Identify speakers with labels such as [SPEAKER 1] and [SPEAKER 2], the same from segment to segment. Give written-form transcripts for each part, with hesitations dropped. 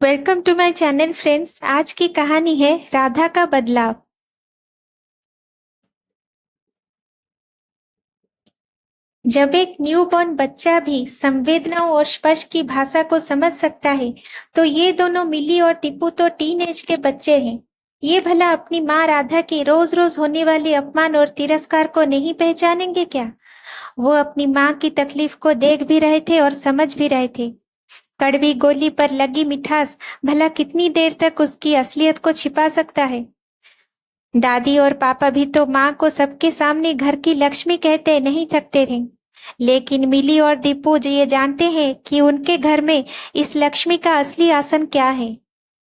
[SPEAKER 1] Welcome to my channel friends. आज की कहानी है राधा का बदलाव। जब एक न्यूबॉर्न बच्चा भी संवेदनाओं और स्पर्श की भाषा को समझ सकता है, तो ये दोनों मिली और टीपू तो टीन एज के बच्चे हैं। ये भला अपनी माँ राधा के रोज रोज होने वाले अपमान और तिरस्कार को नहीं पहचानेंगे क्या? वो अपनी माँ की तकलीफ को देख भी रहे थे और समझ भी रहे थे। कड़वी गोली पर लगी मिठास भला कितनी देर तक उसकी असलियत को छिपा सकता है। दादी और पापा भी तो माँ को सबके सामने घर की लक्ष्मी कहते नहीं थकते थे। लेकिन मिली और दीपू जो ये जानते हैं कि उनके घर में इस लक्ष्मी का असली आसन क्या है।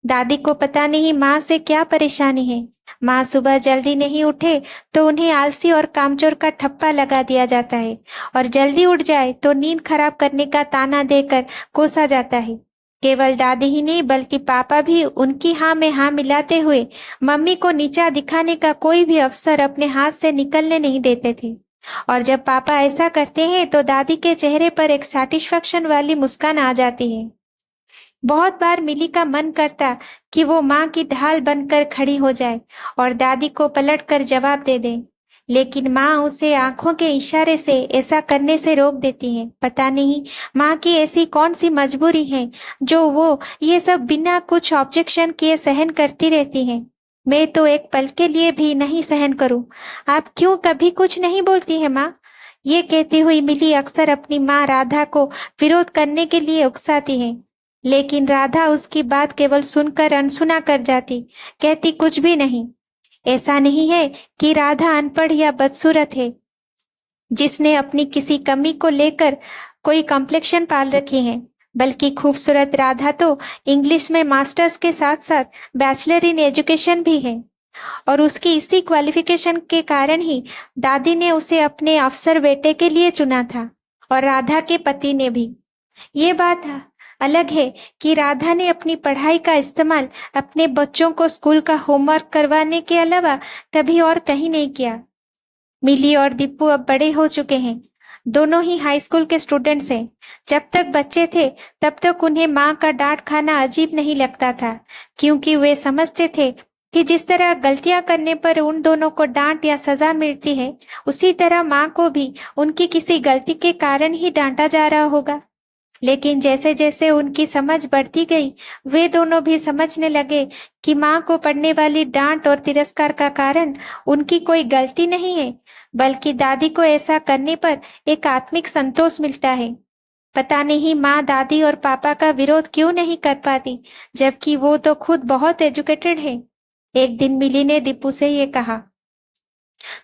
[SPEAKER 1] दादी को पता नहीं माँ से क्या परेशानी है। माँ सुबह जल्दी नहीं उठे तो उन्हें आलसी और कामचोर का ठप्पा लगा दिया जाता है, और जल्दी उठ जाए तो नींद खराब करने का ताना देकर कोसा जाता है। केवल दादी ही नहीं बल्कि पापा भी उनकी हाँ में हाँ मिलाते हुए मम्मी को नीचा दिखाने का कोई भी अवसर अपने हाथ से निकलने नहीं देते थे। और जब पापा ऐसा करते हैं तो दादी के चेहरे पर एक सैटिस्फैक्शन वाली मुस्कान आ जाती है। बहुत बार मिली का मन करता कि वो माँ की ढाल बनकर खड़ी हो जाए और दादी को पलटकर जवाब दे दे, लेकिन माँ उसे आंखों के इशारे से ऐसा करने से रोक देती है। पता नहीं माँ की ऐसी कौन सी मजबूरी है जो वो ये सब बिना कुछ ऑब्जेक्शन किए सहन करती रहती है। मैं तो एक पल के लिए भी नहीं सहन करूं। आप क्यों कभी कुछ नहीं बोलती है माँ? ये कहती हुई मिली अक्सर अपनी माँ राधा को विरोध करने के लिए उकसाती है, लेकिन राधा उसकी बात केवल सुनकर अनसुना कर जाती, कहती कुछ भी नहीं। ऐसा नहीं है कि राधा अनपढ़ या बदसूरत है, जिसने अपनी किसी कमी को लेकर कोई कॉम्प्लेक्शन पाल रखी है, बल्कि खूबसूरत राधा तो इंग्लिश में मास्टर्स के साथ साथ बैचलर इन एजुकेशन भी है। और उसकी इसी क्वालिफिकेशन के कारण ही दादी ने उसे अपने अफसर बेटे के लिए चुना था, और राधा के पति ने भी। ये बात अलग है कि राधा ने अपनी पढ़ाई का इस्तेमाल अपने बच्चों को स्कूल का होमवर्क करवाने के अलावा कभी और कहीं नहीं किया। मिली और दीपू अब बड़े हो चुके हैं। दोनों ही हाई स्कूल के स्टूडेंट्स हैं। जब तक बच्चे थे तब तक उन्हें माँ का डांट खाना अजीब नहीं लगता था, क्योंकि वे समझते थे कि जिस तरह गलतियां करने पर उन दोनों को डांट या सजा मिलती है, उसी तरह माँ को भी उनकी किसी गलती के कारण ही डांटा जा रहा होगा। लेकिन जैसे जैसे उनकी समझ बढ़ती गई, वे दोनों भी समझने लगे कि माँ को पड़ने वाली डांट और तिरस्कार का कारण उनकी कोई गलती नहीं है, बल्कि दादी को ऐसा करने पर एक आत्मिक संतोष मिलता है। पता नहीं माँ दादी और पापा का विरोध क्यों नहीं कर पाती, जबकि वो तो खुद बहुत एजुकेटेड है। एक दिन मिली ने दीपू से ये कहा,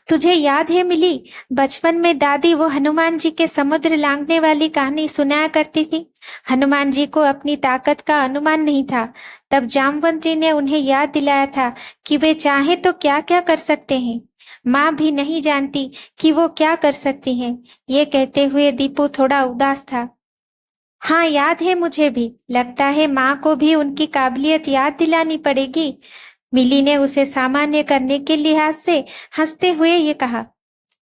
[SPEAKER 1] तुझे याद है मिली, बचपन में दादी वो हनुमान जी के समुद्र लांघने वाली कहानी सुनाया करती थी। हनुमान जी को अपनी ताकत का अनुमान नहीं था। तब जामवंत जी ने उन्हें याद दिलाया था कि वे चाहे तो क्या क्या कर सकते हैं। माँ भी नहीं जानती कि वो क्या कर सकती हैं। ये कहते हुए दीपू थोड़ा उदास था। हाँ याद है, मुझे भी लगता है माँ को भी उनकी काबिलियत याद दिलानी पड़ेगी। मिली ने उसे सामान्य करने के लिहाज से हंसते हुए ये कहा,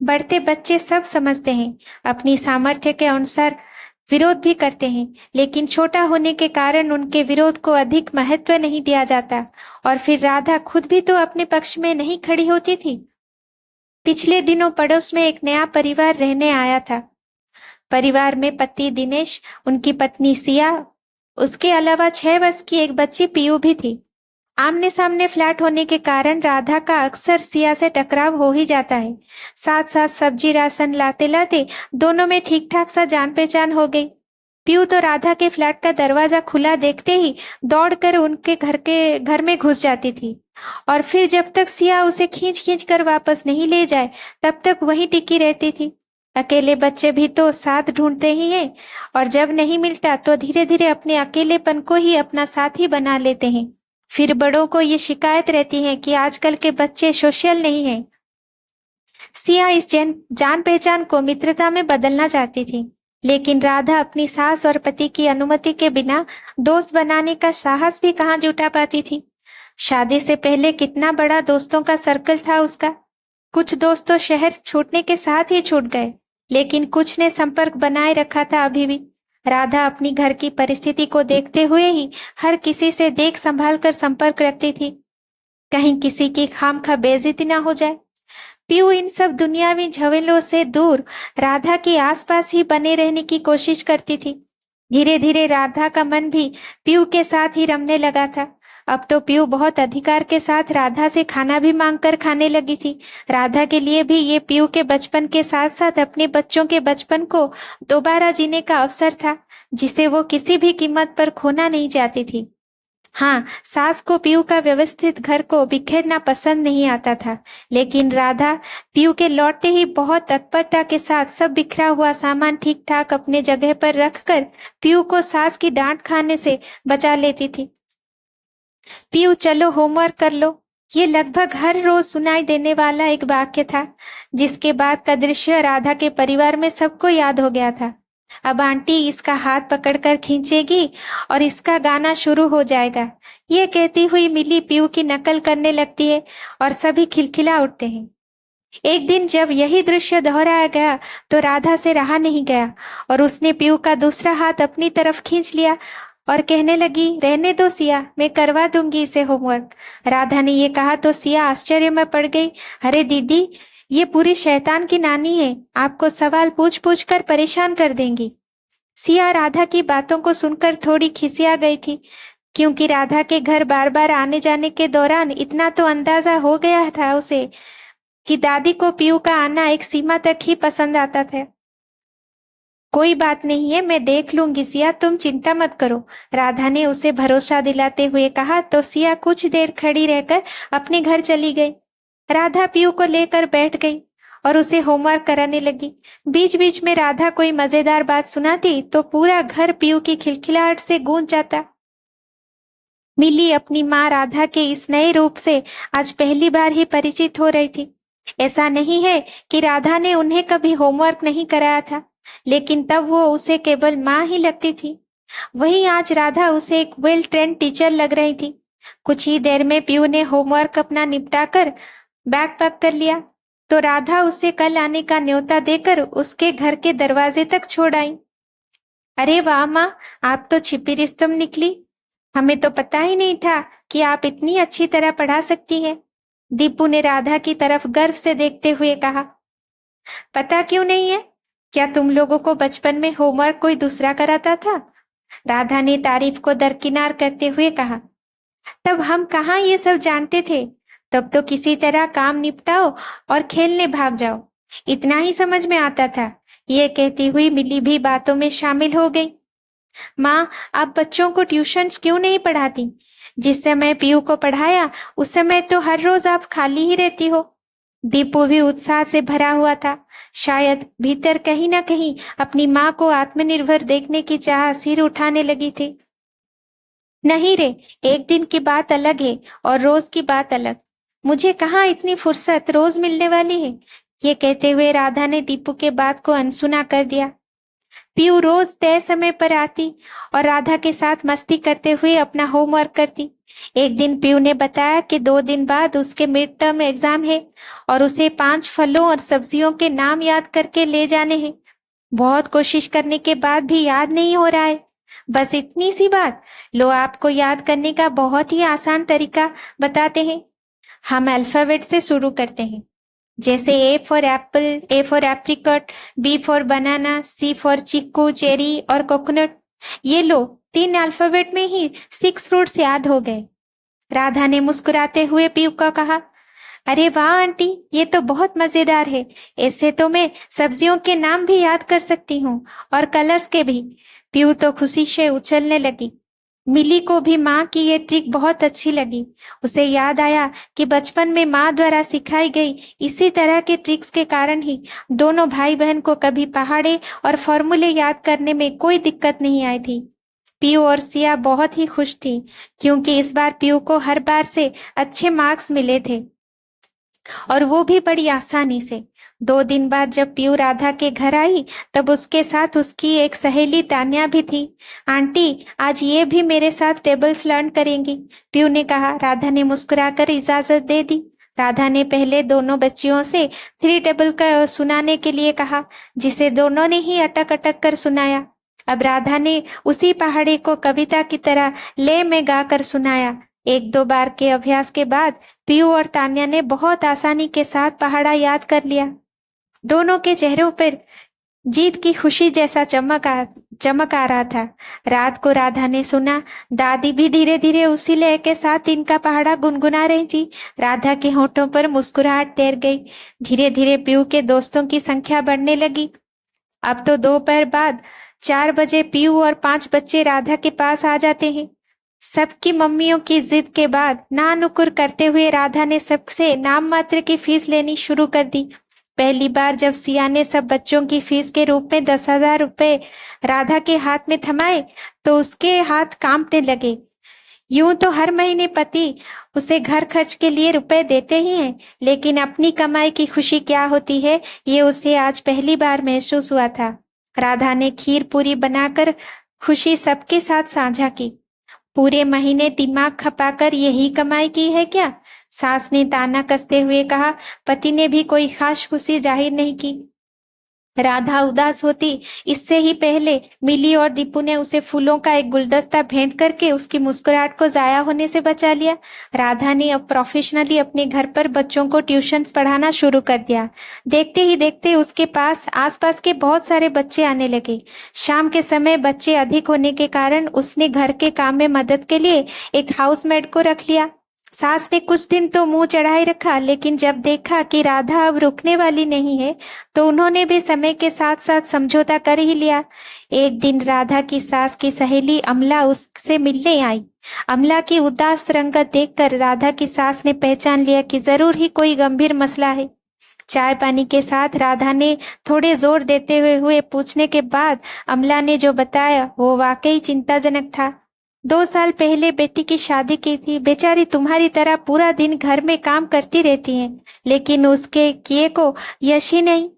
[SPEAKER 1] बढ़ते बच्चे सब समझते हैं, अपनी सामर्थ्य के अनुसार विरोध भी करते हैं, लेकिन छोटा होने के कारण उनके विरोध को अधिक महत्व नहीं दिया जाता। और फिर राधा खुद भी तो अपने पक्ष में नहीं खड़ी होती थी। पिछले दिनों पड़ोस में एक नया परिवार रहने आया था। परिवार में पति दिनेश, उनकी पत्नी सिया, उसके अलावा 6 वर्ष की एक बच्ची पीयू भी थी। आमने सामने फ्लैट होने के कारण राधा का अक्सर सिया से टकराव हो ही जाता है। साथ साथ सब्जी राशन लाते लाते दोनों में ठीक ठाक सा जान पहचान हो गई। पीयू तो राधा के फ्लैट का दरवाजा खुला देखते ही दौड़कर उनके घर में घुस जाती थी, और फिर जब तक सिया उसे खींच खींच कर वापस नहीं ले जाए तब तक वहीं टिकी रहती थी। अकेले बच्चे भी तो साथ ढूंढते ही हैं, और जब नहीं मिलता तो धीरे धीरे अपने अकेलेपन को ही अपना साथी बना लेते हैं। फिर बड़ों को ये शिकायत रहती है कि आजकल के बच्चे सोशल नहीं हैं। सिया इस जान पहचान को मित्रता में बदलना चाहती थी, लेकिन राधा अपनी सास और पति की अनुमति के बिना दोस्त बनाने का साहस भी कहाँ जुटा पाती थी। शादी से पहले कितना बड़ा दोस्तों का सर्कल था उसका। कुछ दोस्त तो शहर छूटने के साथ ही छूट गए, लेकिन कुछ ने संपर्क बनाए रखा था अभी भी। राधा अपनी घर की परिस्थिति को देखते हुए ही हर किसी से देख संभाल कर संपर्क रखती थी, कहीं किसी की खामखा बेइज्जती ना हो जाए। पीयू इन सब दुनियावी झमेलों से दूर राधा के आसपास ही बने रहने की कोशिश करती थी। धीरे धीरे राधा का मन भी पीयू के साथ ही रमने लगा था। अब तो पीयू बहुत अधिकार के साथ राधा से खाना भी मांगकर खाने लगी थी। राधा के लिए भी ये पीयू के बचपन के साथ साथ अपने बच्चों के बचपन को दोबारा जीने का अवसर था, जिसे वो किसी भी कीमत पर खोना नहीं चाहती थी। हाँ, सास को पीयू का व्यवस्थित घर को बिखेरना पसंद नहीं आता था, लेकिन राधा पीयू के लौटते ही बहुत तत्परता के साथ सब बिखरा हुआ सामान ठीक ठाक अपने जगह पर रखकर पीयू को सास की डांट खाने से बचा लेती थी। पीयू चलो होमवर्क कर लो, ये लगभग हर रोज सुनाई देने वाला एक वाक्य था, जिसके बाद का दृश्य राधा के परिवार में सबको याद हो गया था। अब आंटी इसका हाथ पकड़कर खींचेगी और इसका गाना शुरू हो जाएगा, ये कहती हुई मिली पीयू की नकल करने लगती है और सभी खिलखिला उठते हैं। एक दिन जब यही दृश्य दोहराया गया तो राधा से रहा नहीं गया और उसने पीयू का दूसरा हाथ अपनी तरफ खींच लिया और कहने लगी, रहने दो सिया, मैं करवा दूंगी इसे होमवर्क। राधा ने ये कहा तो सिया आश्चर्य में पड़ गई। अरे दीदी, ये पूरी शैतान की नानी है, आपको सवाल पूछ पूछ कर परेशान कर देंगी। सिया राधा की बातों को सुनकर थोड़ी खिसिया गई थी, क्योंकि राधा के घर बार बार आने जाने के दौरान इतना तो अंदाजा हो गया था उसे कि दादी को पीयू का आना एक सीमा तक ही पसंद आता था। कोई बात नहीं है, मैं देख लूंगी सिया, तुम चिंता मत करो, राधा ने उसे भरोसा दिलाते हुए कहा तो सिया कुछ देर खड़ी रहकर अपने घर चली गई। राधा पीयू को लेकर बैठ गई और उसे होमवर्क कराने लगी। बीच बीच में राधा कोई मजेदार बात सुनाती तो पूरा घर पीयू की खिलखिलाहट से गूंज जाता। मिली अपनी माँ राधा के इस नए रूप से आज पहली बार ही परिचित हो रही थी। ऐसा नहीं है कि राधा ने उन्हें कभी होमवर्क नहीं कराया था, लेकिन तब वो उसे केवल माँ ही लगती थी। वहीं आज राधा उसे एक वेल ट्रेंड टीचर लग रही थी। कुछ ही देर में पीयू ने होमवर्क अपना निपटाकर बैग पैक कर लिया तो राधा उसे कल आने का न्योता देकर उसके घर के दरवाजे तक छोड़ आई। अरे वाह माँ, आप तो छिपी रिस्तम निकली, हमें तो पता ही नहीं था कि आप इतनी अच्छी तरह पढ़ा सकती हैं। दीपू ने राधा की तरफ गर्व से देखते हुए कहा। पता क्यों नहीं है? क्या तुम लोगों को बचपन में होमवर्क कोई दूसरा कराता था? राधा ने तारीफ को दरकिनार करते हुए कहा। तब हम कहाँ ये सब जानते थे, तब तो किसी तरह काम निपटाओ और खेलने भाग जाओ, इतना ही समझ में आता था। ये कहती हुई मिली भी बातों में शामिल हो गई। माँ, आप बच्चों को ट्यूशन्स क्यों नहीं पढ़ाती? जिस समय पीयू को पढ़ाया उस समय तो हर रोज आप खाली ही रहती हो। दीपू भी उत्साह से भरा हुआ था। शायद भीतर कहीं ना कहीं अपनी माँ को आत्मनिर्भर देखने की चाह सिर उठाने लगी थी। नहीं रे, एक दिन की बात अलग है और रोज की बात अलग। मुझे कहाँ इतनी फुर्सत रोज मिलने वाली है। ये कहते हुए राधा ने दीपू के बात को अनसुना कर दिया। पीयू रोज तय समय पर आती और राधा के साथ मस्ती करते हुए अपना होमवर्क करती। एक दिन पीयू ने बताया कि 2 दिन बाद उसके मिड टर्म एग्जाम है और उसे 5 फलों और सब्जियों के नाम याद करके ले जाने हैं। बहुत कोशिश करने के बाद भी याद नहीं हो रहा है। बस इतनी सी बात, लो आपको याद करने का बहुत ही आसान तरीका बताते हैं। हम अल्फाबेट से शुरू करते हैं, जैसे A for apple, A for apricot, B for banana, C for chikoo, cherry और कोकोनट। ये लो, 3 अल्फाबेट में ही 6 फ्रूट्स याद हो गए। राधा ने मुस्कुराते हुए पीयू को कहा। अरे वाह आंटी, ये तो बहुत मजेदार है। ऐसे तो मैं सब्जियों के नाम भी याद कर सकती हूँ और कलर्स के भी। पीयू तो खुशी से उछलने लगी। मिली को भी माँ की ये ट्रिक बहुत अच्छी लगी। उसे याद आया कि बचपन में माँ द्वारा सिखाई गई इसी तरह के ट्रिक्स के कारण ही दोनों भाई बहन को कभी पहाड़े और फॉर्मूले याद करने में कोई दिक्कत नहीं आई थी। पीयू और सिया बहुत ही खुश थी, क्योंकि इस बार पीयू को हर बार से अच्छे मार्क्स मिले थे और वो भी बड़ी आसानी से। 2 दिन बाद जब पीयू राधा के घर आई तब उसके साथ उसकी एक सहेली तान्या भी थी। आंटी, आज ये भी मेरे साथ टेबल्स लर्न करेंगी, पीयू ने कहा। राधा ने मुस्कुराकर इजाजत दे दी। राधा ने पहले दोनों बच्चियों से 3 टेबल का सुनाने के लिए कहा, जिसे दोनों ने ही अटक अटक कर सुनाया। अब राधा ने उसी पहाड़ी को कविता की तरह लय में गाकर सुनाया। एक दो बार के अभ्यास के बाद पीयू और तान्या ने बहुत आसानी के साथ पहाड़ा याद कर लिया। दोनों के चेहरों पर जीत की खुशी जैसा चमक आ रहा था। रात को राधा ने सुना दादी भी धीरे धीरे उसी लय के साथ इनका पहाड़ा गुनगुना रही थी। राधा के होठों पर मुस्कुराहट तैर गई। धीरे धीरे पीयू के दोस्तों की संख्या बढ़ने लगी। अब तो दोपहर बाद 4 बजे पीयू और 5 बच्चे राधा के पास आ जाते हैं। सबकी मम्मियों की जिद के बाद ना नुकुर करते हुए राधा ने सबसे नाम मात्र की फीस लेनी शुरू कर दी। पहली बार जब सिया ने सब बच्चों की फीस के रूप में 10,000 रुपए राधा के हाथ में थमाए तो उसके हाथ कांपने लगे। यूं तो हर महीने पति उसे घर खर्च के लिए रुपए देते ही हैं, लेकिन अपनी कमाई की खुशी क्या होती है ये उसे आज पहली बार महसूस हुआ था। राधा ने खीर पूरी बनाकर खुशी सबके साथ साझा की। पूरे महीने दिमाग खपाकर यही कमाई की है क्या? सास ने ताना कसते हुए कहा। पति ने भी कोई खास खुशी जाहिर नहीं की। राधा उदास होती इससे ही पहले मिली और दीपू ने उसे फूलों का एक गुलदस्ता भेंट करके उसकी मुस्कुराहट को जाया होने से बचा लिया। राधा ने अब प्रोफेशनली अपने घर पर बच्चों को ट्यूशन्स पढ़ाना शुरू कर दिया। देखते ही देखते उसके पास आसपास के बहुत सारे बच्चे आने लगे। शाम के समय बच्चे अधिक होने के कारण उसने घर के काम में मदद के लिए एक हाउसमेड को रख लिया। सास ने कुछ दिन तो मुंह चढ़ाए रखा, लेकिन जब देखा कि राधा अब रुकने वाली नहीं है तो उन्होंने भी समय के साथ साथ समझौता कर ही लिया। एक दिन राधा की सास की सहेली अमला उससे मिलने आई। अमला की उदास रंगत देखकर राधा की सास ने पहचान लिया कि जरूर ही कोई गंभीर मसला है। चाय पानी के साथ राधा ने थोड़े जोर देते हुए पूछने के बाद अमला ने जो बताया वो वाकई चिंताजनक था। 2 साल पहले बेटी की शादी की थी। बेचारी तुम्हारी तरह पूरा दिन घर में काम करती रहती है, लेकिन उसके किए को यश ही नहीं।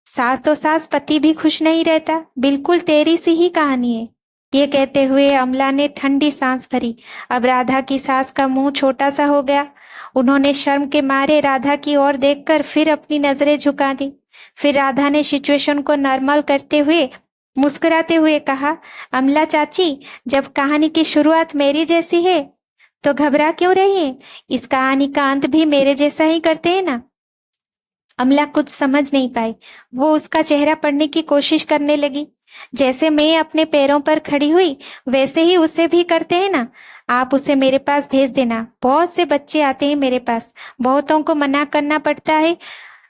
[SPEAKER 1] सास तो सास, पति भी खुश नहीं रहता। बिल्कुल तेरी सी ही कहानी है। ये कहते हुए अमला ने ठंडी सांस भरी। अब राधा की सास का मुंह छोटा सा हो गया। उन्होंने शर्म के मारे राधा की ओर देखकर फिर अपनी नजरें झुका दी। फिर राधा ने सिचुएशन को नॉर्मल करते हुए मुस्कुराते हुए कहा, अमला चाची, जब कहानी की शुरुआत मेरी जैसी है तो घबरा क्यों रही है? इस कहानी का अंत भी मेरे जैसा ही करते हैं ना। अमला कुछ समझ नहीं पाई। वो उसका चेहरा पढ़ने की कोशिश करने लगी। जैसे मैं अपने पैरों पर खड़ी हुई वैसे ही उसे भी करते हैं ना। आप उसे मेरे पास भेज देना। बहुत से बच्चे आते हैं मेरे पास, बहुतों को मना करना पड़ता है।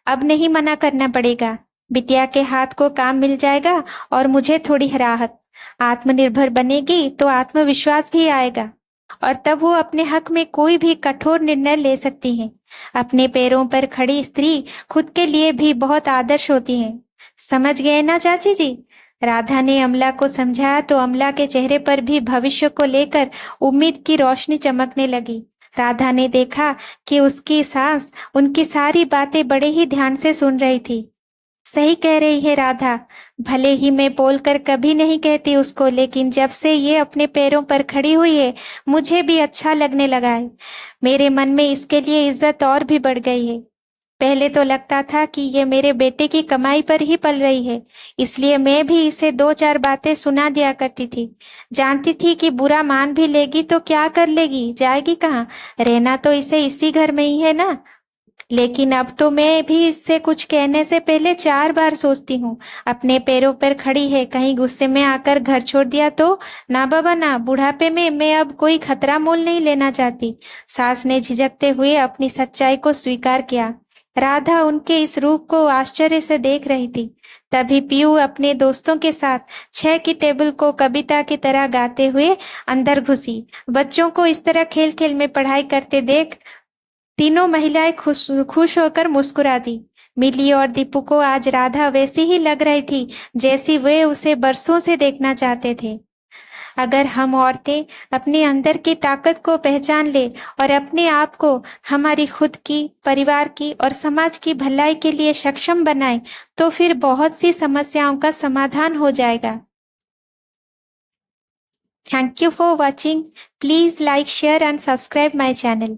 [SPEAKER 1] अब नहीं मना करना पड़ेगा। बिटिया के हाथ को काम मिल जाएगा और मुझे थोड़ी राहत। आत्मनिर्भर बनेगी तो आत्मविश्वास भी आएगा और तब वो अपने हक में कोई भी कठोर निर्णय ले सकती है। अपने पैरों पर खड़ी स्त्री खुद के लिए भी बहुत आदर्श होती है। समझ गए ना चाची जी? राधा ने अमला को समझाया तो अमला के चेहरे पर भी भविष्य को लेकर उम्मीद की रोशनी चमकने लगी। राधा ने देखा कि उसकी सास उनकी सारी बातें बड़े ही ध्यान से सुन रही थी। सही कह रही है राधा। भले ही मैं बोलकर कभी नहीं कहती उसको, लेकिन जब से ये अपने पैरों पर खड़ी हुई है मुझे भी अच्छा लगने लगा है। मेरे मन में इसके लिए इज्जत और भी बढ़ गई है। पहले तो लगता था कि ये मेरे बेटे की कमाई पर ही पल रही है, इसलिए मैं भी इसे 2-4 बातें सुना दिया करती थी। जानती थी कि बुरा मान भी लेगी तो क्या कर लेगी, जाएगी कहाँ? रहना तो इसे इसी घर में ही है ना। लेकिन अब तो मैं भी इससे कुछ कहने से पहले 4 बार सोचती हूँ। अपने पैरों पर खड़ी है, कहीं गुस्से में आकर घर छोड़ दिया तो? ना बाबा ना, बुढ़ापे में मैं अब कोई खतरा मोल नहीं लेना चाहती। सास ने झिझकते हुए अपनी सच्चाई को स्वीकार किया। राधा उनके इस रूप को आश्चर्य से देख रही थी। तभी पीयू अपने दोस्तों के साथ 6 की टेबल को कविता की तरह गाते हुए अंदर घुसी। बच्चों को इस तरह खेल खेल में पढ़ाई करते देख तीनों महिलाएं खुश होकर मुस्कुरा दी। मिली और दीपू को आज राधा वैसी ही लग रही थी जैसी वे उसे बरसों से देखना चाहते थे। अगर हम औरतें अपने अंदर की ताकत को पहचान ले और अपने आप को हमारी खुद की, परिवार की और समाज की भलाई के लिए सक्षम बनाएं, तो फिर बहुत सी समस्याओं का समाधान हो जाएगा। Thank you for watching. Please like, share and subscribe my channel.